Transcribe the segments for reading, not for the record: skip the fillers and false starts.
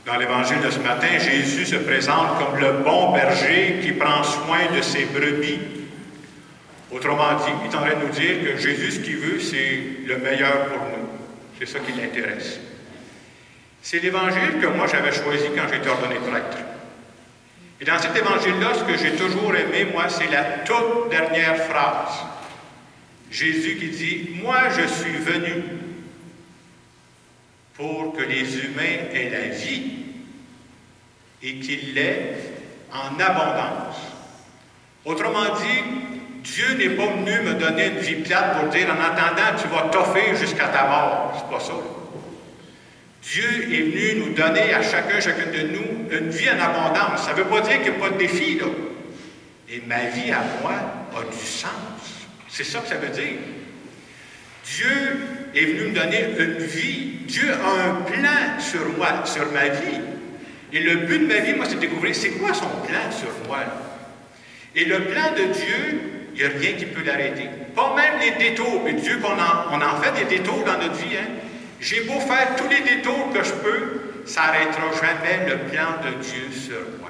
Dans l'évangile de ce matin, Jésus se présente comme le bon berger qui prend soin de ses brebis. Autrement dit, il est en train de nous dire que Jésus, ce qu'il veut, c'est le meilleur pour nous. C'est ça qui l'intéresse. C'est l'évangile que moi j'avais choisi quand j'ai été ordonné prêtre. Et dans cet évangile-là, ce que j'ai toujours aimé, moi, c'est la toute dernière phrase. Jésus qui dit « Moi, je suis venu pour que les humains aient la vie et qu'ils l'aient en abondance. » Autrement dit, Dieu n'est pas venu me donner une vie plate pour dire « En attendant, tu vas toffer jusqu'à ta mort. » C'est pas ça. Dieu est venu nous donner à chacune de nous une vie en abondance. Ça ne veut pas dire qu'il n'y a pas de défi, là. Et ma vie à moi a du sens. C'est ça que ça veut dire. Dieu est venu me donner une vie. Dieu a un plan sur moi, sur ma vie. Et le but de ma vie, moi, c'est de découvrir c'est quoi son plan sur moi. Et le plan de Dieu, il n'y a rien qui peut l'arrêter. Pas même les détours. Mais Dieu, on en fait des détours dans notre vie, hein. J'ai beau faire tous les détours que je peux, ça n'arrêtera jamais le plan de Dieu sur moi.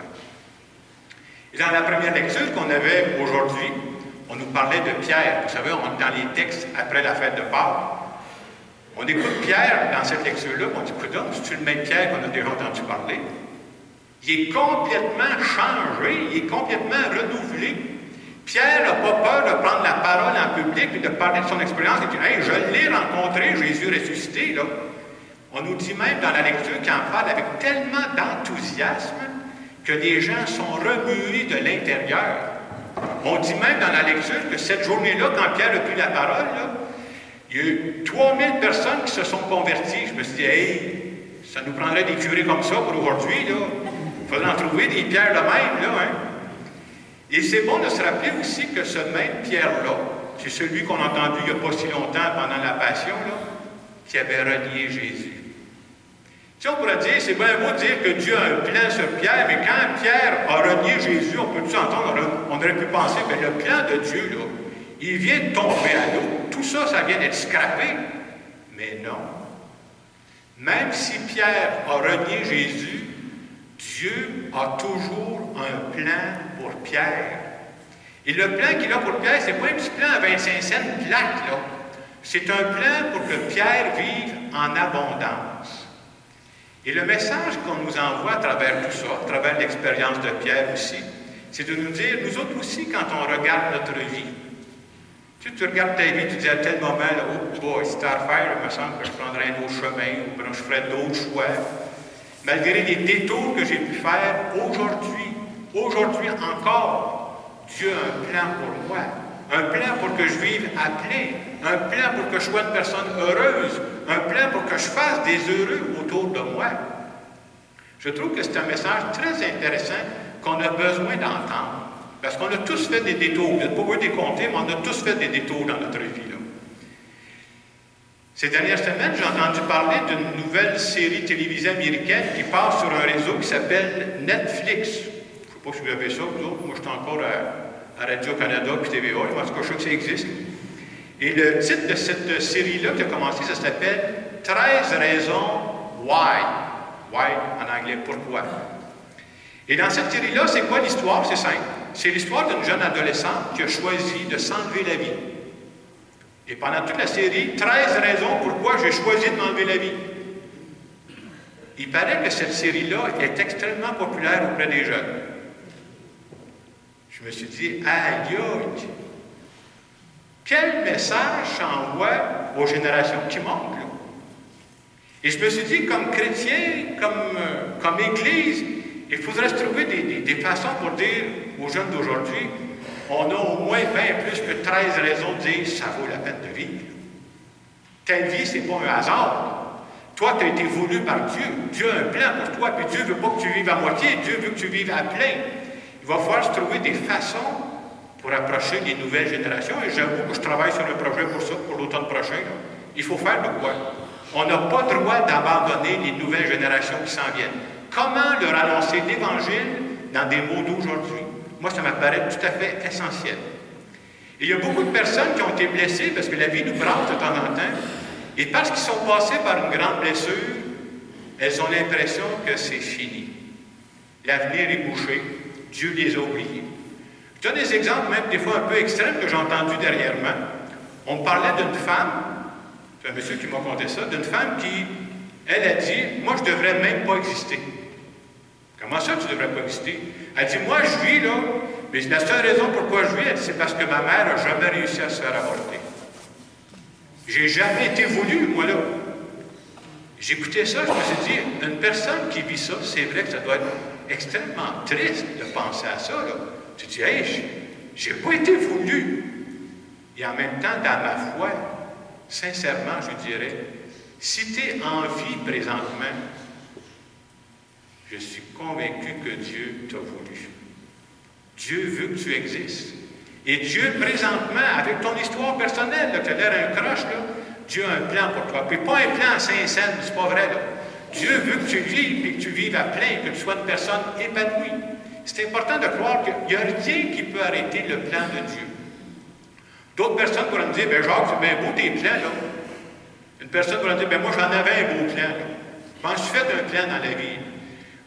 Et dans la première lecture qu'on avait aujourd'hui, on nous parlait de Pierre. Vous savez, on est dans les textes après la fête de Pâques. On écoute Pierre dans cette lecture-là, on dit, écoute, c'est-tu le même Pierre qu'on a déjà entendu parler? Il est complètement changé, il est complètement renouvelé. Pierre n'a pas peur de prendre la parole en public et de parler de son expérience et de dire « Hey, je l'ai rencontré, Jésus ressuscité. » là. On nous dit même dans la lecture qu'il en parle avec tellement d'enthousiasme que les gens sont remués de l'intérieur. On dit même dans la lecture que cette journée-là, quand Pierre a pris la parole, là, il y a eu 3000 personnes qui se sont converties. Je me suis dit « Hey, ça nous prendrait des curés comme ça pour aujourd'hui. Il faudrait en trouver des pierres de même. » là, hein? Et c'est bon de se rappeler aussi que ce même Pierre-là, c'est celui qu'on a entendu il n'y a pas si longtemps pendant la Passion, là, qui avait renié Jésus. Tu sais, on pourrait dire, c'est bien beau de dire que Dieu a un plan sur Pierre, mais quand Pierre a renié Jésus, on peut tout entendre, on aurait pu penser, mais le plan de Dieu, là, il vient de tomber à l'eau. Tout ça, ça vient d'être scrappé. Mais non. Même si Pierre a renié Jésus, Dieu a toujours un plan pour Pierre. Et le plan qu'il a pour Pierre, ce n'est pas un petit plan à 25 cents plate, là. C'est un plan pour que Pierre vive en abondance. Et le message qu'on nous envoie à travers tout ça, à travers l'expérience de Pierre aussi, c'est de nous dire, nous autres aussi, quand on regarde notre vie, tu regardes ta vie, tu dis à tel moment, là, oh boy, c'est à refaire, il me semble que je prendrais un autre chemin, ou bien je ferais d'autres choix. Malgré les détours que j'ai pu faire, aujourd'hui encore, Dieu a un plan pour moi. Un plan pour que je vive à plein. Un plan pour que je sois une personne heureuse. Un plan pour que je fasse des heureux autour de moi. Je trouve que c'est un message très intéressant qu'on a besoin d'entendre. Parce qu'on a tous fait des détours. Vous n'êtes pas obligé de les compter, mais on a tous fait des détours dans notre vie. Là. Ces dernières semaines, j'ai entendu parler d'une nouvelle série télévisée américaine qui passe sur un réseau qui s'appelle Netflix. Je ne sais pas si vous avez ça, vous autres. Moi, je suis encore à Radio-Canada puis TVA. En tout cas, je sais que ça existe. Et le titre de cette série-là qui a commencé, ça s'appelle « 13 raisons why ». Why, en anglais, pourquoi. Et dans cette série-là, c'est quoi l'histoire? C'est simple. C'est l'histoire d'une jeune adolescente qui a choisi de s'enlever la vie. Et pendant toute la série, 13 raisons pourquoi j'ai choisi de m'enlever la vie. Il paraît que cette série-là est extrêmement populaire auprès des jeunes. Je me suis dit, aïe, aïe, quel message j'envoie aux générations qui montent, là? Et je me suis dit, comme chrétien, comme Église, il faudrait se trouver des façons pour dire aux jeunes d'aujourd'hui, on a au moins bien plus que 13 raisons de dire ça vaut la peine de vivre. Ta vie, ce n'est pas un hasard. Toi, tu as été voulu par Dieu. Dieu a un plan pour toi, puis Dieu ne veut pas que tu vives à moitié, Dieu veut que tu vives à plein. Il va falloir se trouver des façons pour approcher les nouvelles générations, et j'avoue que je travaille sur un projet pour ça, pour l'automne prochain. Là. Il faut faire de quoi? On n'a pas le droit d'abandonner les nouvelles générations qui s'en viennent. Comment leur annoncer l'Évangile dans des mots d'aujourd'hui? Moi, ça m'apparaît tout à fait essentiel. Et il y a beaucoup de personnes qui ont été blessées parce que la vie nous brasse de temps en temps. Et parce qu'ils sont passés par une grande blessure, elles ont l'impression que c'est fini. L'avenir est bouché, Dieu les a oubliés. Je donne des exemples, même des fois un peu extrêmes, que j'ai entendus dernièrement. On me parlait d'une femme, c'est un monsieur qui m'a conté ça, d'une femme qui, elle a dit, moi je ne devrais même pas exister. Comment ça tu ne devrais pas exister? Elle dit, moi je vis là, mais la seule raison pourquoi je vis, c'est parce que ma mère n'a jamais réussi à se faire avorter. J'ai jamais été voulu, moi là. J'écoutais ça, je me suis dit, une personne qui vit ça, c'est vrai que ça doit être extrêmement triste de penser à ça, là. Tu dis, hey, j'ai pas été voulu. Et en même temps, dans ma foi, sincèrement, je dirais, si tu es en vie présentement, je suis convaincu que Dieu t'a voulu. Dieu veut que tu existes. Et Dieu, présentement, avec ton histoire personnelle, tu as l'air un croche, là, Dieu a un plan pour toi. Puis pas un plan à Saint-Saëns, c'est pas vrai, là. Dieu veut que tu vives et que tu vives à plein, que tu sois une personne épanouie. C'est important de croire qu'il n'y a rien qui peut arrêter le plan de Dieu. D'autres personnes pourraient me dire, bien Jacques, c'est bien beau tes plans, là. Une personne pourrait me dire, bien moi j'en avais un beau plan, là. Je m'en suis fait un plan dans la vie.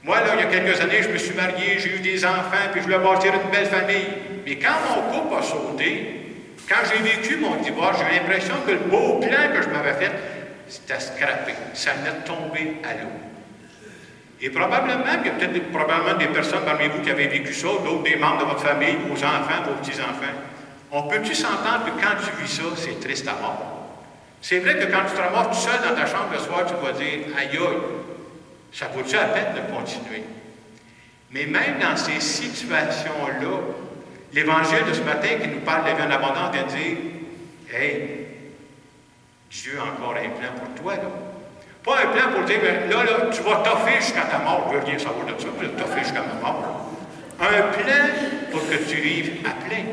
Moi, là, il y a quelques années, je me suis marié, j'ai eu des enfants, puis je voulais bâtir une belle famille. Mais quand mon couple a sauté, quand j'ai vécu mon divorce, j'ai l'impression que le beau plan que je m'avais fait, c'était scrappé. Ça venait de tomber à l'eau. Et probablement, il y a peut-être probablement des personnes parmi vous qui avaient vécu ça, d'autres des membres de votre famille, vos enfants, vos petits-enfants. On peut-tu s'entendre que quand tu vis ça, c'est triste à mort? C'est vrai que quand tu te ramasses tout seul dans ta chambre le soir, tu vas dire « Aïe aïe, ça vaut-tu la peine de continuer? » Mais même dans ces situations-là, l'Évangile de ce matin qui nous parle de la vie en abondance vient dire « Hey, Dieu a encore un plan pour toi, là. » Pas un plan pour dire « Là, tu vas toffer jusqu'à ta mort. » Je ne veux rien savoir de ça, je vais toffer jusqu'à ma mort. Un plan pour que tu vives à plein.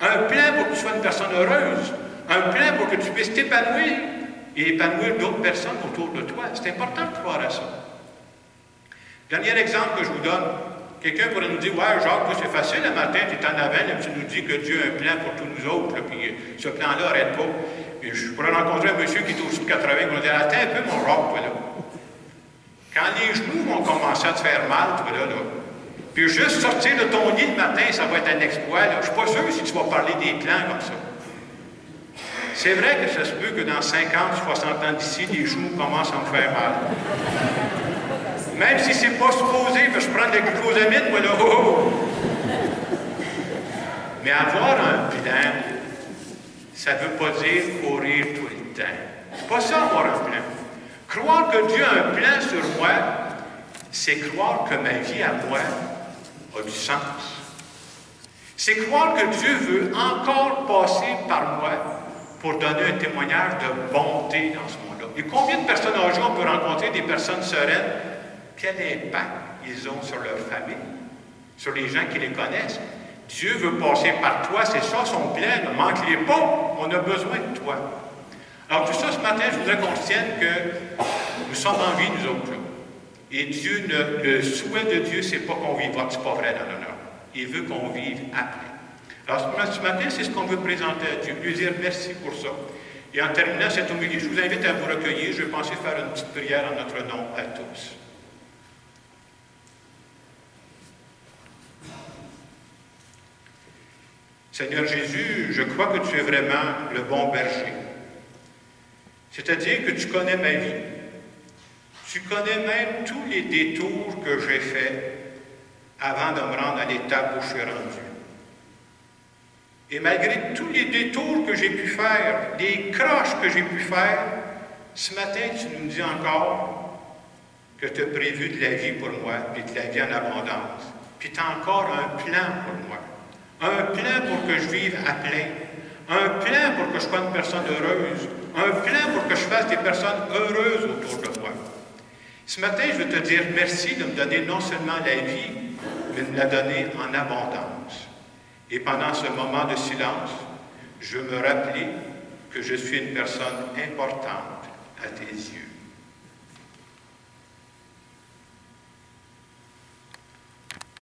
Un plan pour que tu sois une personne heureuse. Un plan pour que tu puisses t'épanouir et épanouir d'autres personnes autour de toi. C'est important de croire à ça. Dernier exemple que je vous donne. Quelqu'un pourrait nous dire, « Ouais, Jacques, c'est facile, le matin, tu es en avant, là, tu nous dis que Dieu a un plan pour tous nous autres, là, puis ce plan-là n'arrête pas. » Et je pourrais rencontrer un monsieur qui est au-dessus de 80, qui va dire, « Attends un peu, mon Jacques, toi, là. Quand les genoux vont commencer à te faire mal, toi, là, puis juste sortir de ton lit le matin, ça va être un exploit, là. Je ne suis pas sûr si tu vas parler des plans comme ça. » C'est vrai que ça se peut que dans 50, 60 ans d'ici, les genoux commencent à me faire mal. Même si c'est pas supposé, que je prends de la glucosamine, moi là, oh, oh. Mais avoir un plan, ça ne veut pas dire courir tout le temps. C'est pas ça, avoir un plan. Croire que Dieu a un plan sur moi, c'est croire que ma vie à moi a du sens. C'est croire que Dieu veut encore passer par moi pour donner un témoignage de bonté dans ce monde-là. Et combien de personnes âgées on peut rencontrer, des personnes sereines? Quel impact ils ont sur leur famille, sur les gens qui les connaissent. Dieu veut passer par toi, c'est ça son plan, ne manque-les pas, on a besoin de toi. Alors tout ça, ce matin, je voudrais qu'on retienne que nous sommes en vie, nous autres. Là. Et Dieu, le souhait de Dieu, c'est pas qu'on vive, c'est pas vrai dans l'honneur. Il veut qu'on vive après. Alors ce matin, c'est ce qu'on veut présenter à Dieu, lui dire merci pour ça. Et en terminant cette homélie, je vous invite à vous recueillir, je vais penser faire une petite prière en notre nom à tous. Seigneur Jésus, je crois que tu es vraiment le bon berger. C'est-à-dire que tu connais ma vie. Tu connais même tous les détours que j'ai faits avant de me rendre à l'étape où je suis rendu. Et malgré tous les détours que j'ai pu faire, les croches que j'ai pu faire, ce matin, tu nous dis encore que tu as prévu de la vie pour moi, et de la vie en abondance. Puis tu as encore un plan pour moi. Un plan pour que je vive à plein. Un plan pour que je sois une personne heureuse. Un plan pour que je fasse des personnes heureuses autour de moi. Ce matin, je veux te dire merci de me donner non seulement la vie, mais de me la donner en abondance. Et pendant ce moment de silence, je me rappelais que je suis une personne importante à tes yeux.